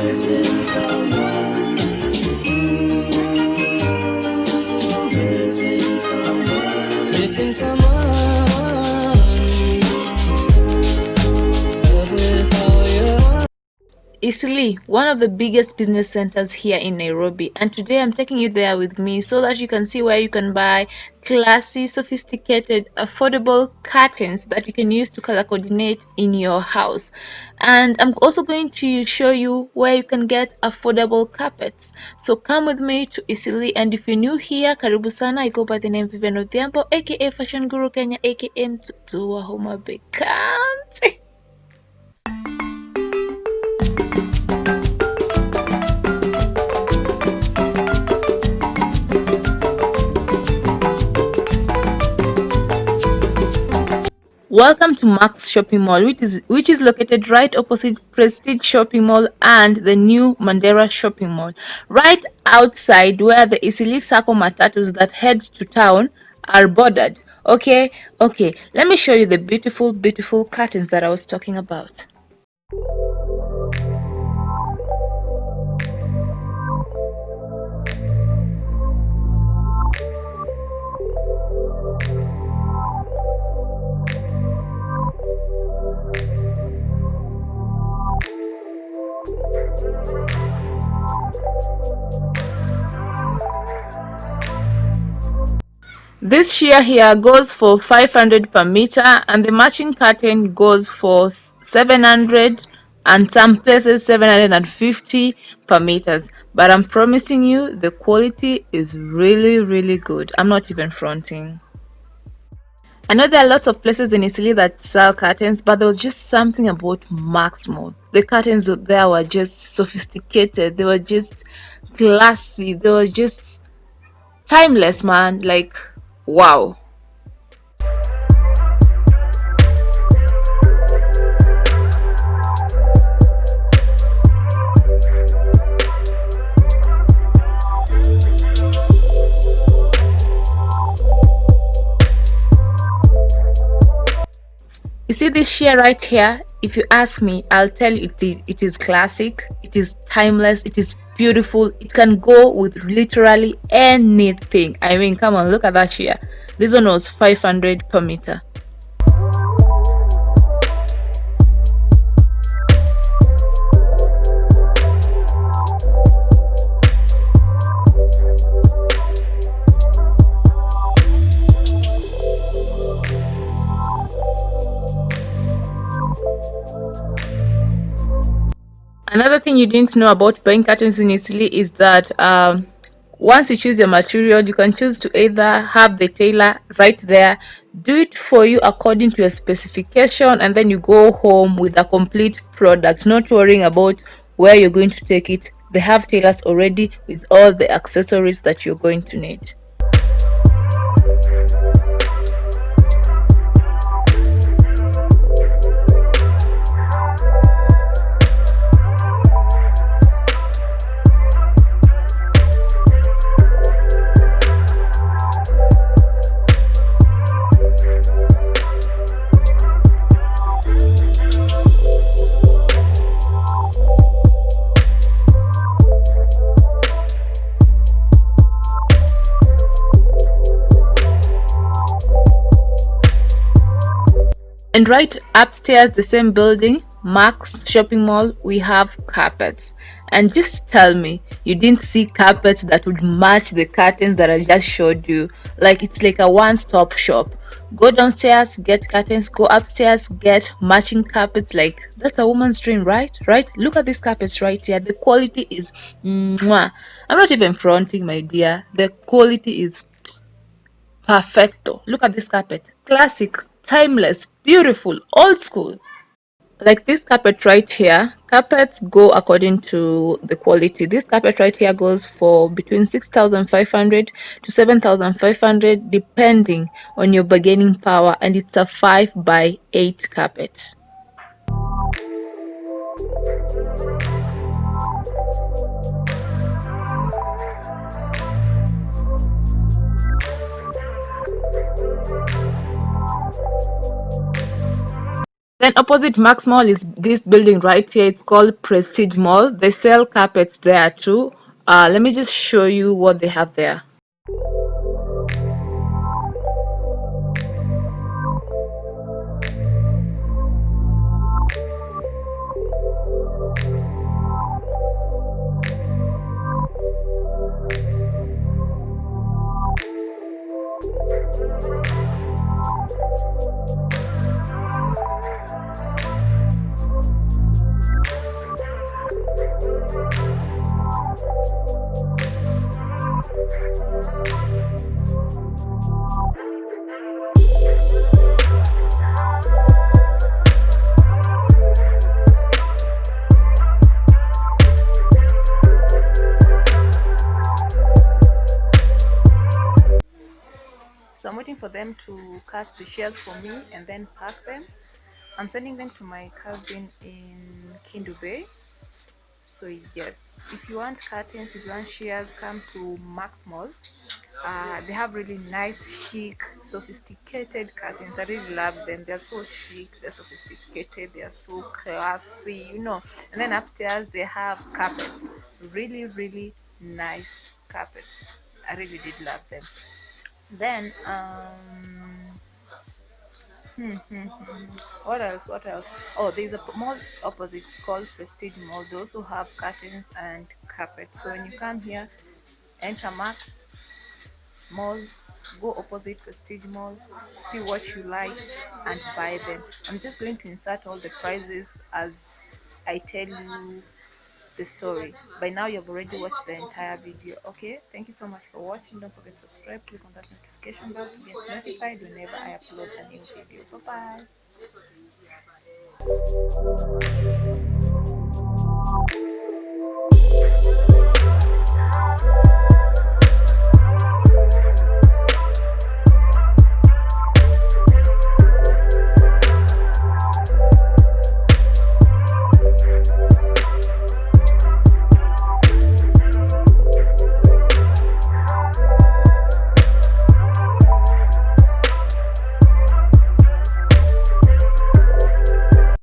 Missing someone without you. Eastleigh, one of the biggest business centers here in Nairobi, and today I'm taking you there with me so that you can see where you can buy classy, sophisticated, affordable curtains that you can use to color coordinate in your house. And I'm also going to show you where you can get affordable carpets. So come with me to Eastleigh, and if you're new here, karibu sana. I go by the name Vivian Odhiambo, aka Fashion Guru Kenya, aka Mtutu wa Homa Bay County. Welcome to Max Shopping Mall, which is located right opposite Prestige Shopping Mall and the new Mandera Shopping Mall. Right outside where the Eastleigh Sacco matatus that head to town are bordered. Okay, let me show you the beautiful curtains that I was talking about. This sheer here goes for 500 per meter, and the matching curtain goes for 700 and some places 750 per meters. But I'm promising you the quality is really good. I'm not even fronting. I know there are lots of places in Italy that sell curtains, but there was just something about Max Mall. The curtains there were just sophisticated, they were just classy, they were just timeless, man. Like, wow. You see this chair right here? If you ask me, I'll tell you it is classic, it is timeless, it is beautiful. It can go with literally anything. I mean, come on, look at that chair. This one was 500 per meter. Another thing you didn't know about buying curtains in Italy is that once you choose your material, you can choose to either have the tailor right there do it for you according to your specification, and then you go home with a complete product, not worrying about where you're going to take it. They have tailors already with all the accessories that you're going to need. And right upstairs, the same building, Max Shopping Mall, we have carpets. And just tell me, you didn't see carpets that would match the curtains that I just showed you. Like, it's like a one-stop shop. Go downstairs, get curtains. Go upstairs, get matching carpets. Like, that's a woman's dream, right? Look at these carpets right here. The quality is mwah. I'm not even fronting, my dear. The quality is perfecto. Look at this carpet. Classic, timeless, beautiful, old school. Like this carpet right here, carpets go according to the quality. This carpet right here goes for between 6,500 to 7,500 depending on your bargaining power, and it's a 5x8 carpet. Then opposite Max Mall is this building right here. It's called Prestige Mall. They sell carpets there too. Let me just show you what they have there. So I'm waiting for them to cut the shears for me and then pack them. I'm sending them to my cousin in Kindu Bay. So yes, if you want curtains, if you want shears, come to Max Mall. They have really nice, chic, sophisticated curtains. I really love them. They're so chic, they're sophisticated, they're so classy, you know. And then upstairs they have carpets, really, really nice carpets. I really did love them. Then what else? What else? Oh, there's a mall opposite. It's called Prestige Mall. They also have curtains and carpets. So when you come here, enter Max Mall, go opposite Prestige Mall, see what you like, and buy them. I'm just going to insert all the prices as I tell you the story. By now, you've already watched the entire video. Okay, thank you so much for watching. Don't forget to subscribe, click on that notification bell to get notified whenever I upload a new video. Bye bye.